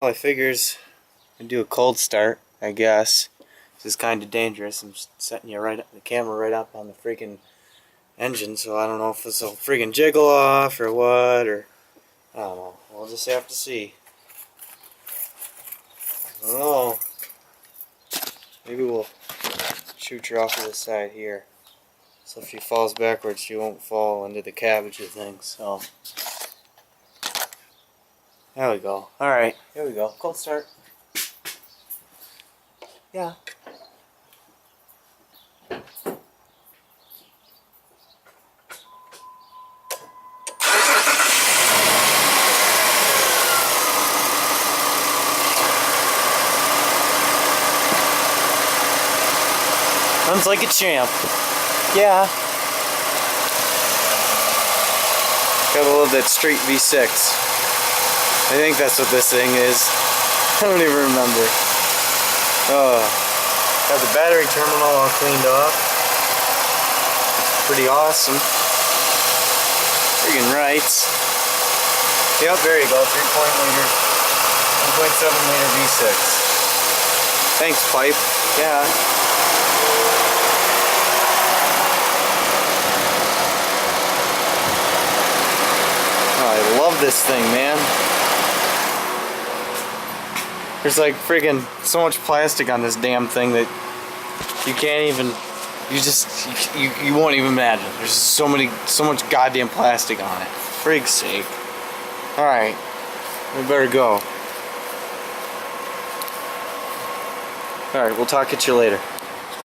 I figures I do a cold start, I guess. This is kind of dangerous. I'm just setting the camera right up on the freaking engine, so I don't know if this will freaking jiggle off or what, or I don't know. We'll just have to see. I don't know. Maybe we'll shoot her off to the side here, so if she falls backwards, she won't fall into the cabbage thing. So there we go. All right, here we go. Cold start. Yeah. Runs like a champ. Yeah. Got a little bit Street V6. I think that's what this thing is. I don't even remember. Got the battery terminal all cleaned off. It's pretty awesome. Friggin' rights. Yep, there you go. 3.liter, 1.7 liter V6. Thanks, pipe. Yeah. I love this thing, man. There's like friggin' so much plastic on this damn thing that you can't even, you won't even imagine. There's so much goddamn plastic on it. Frig's sake. Alright, we better go. Alright, we'll talk at you later.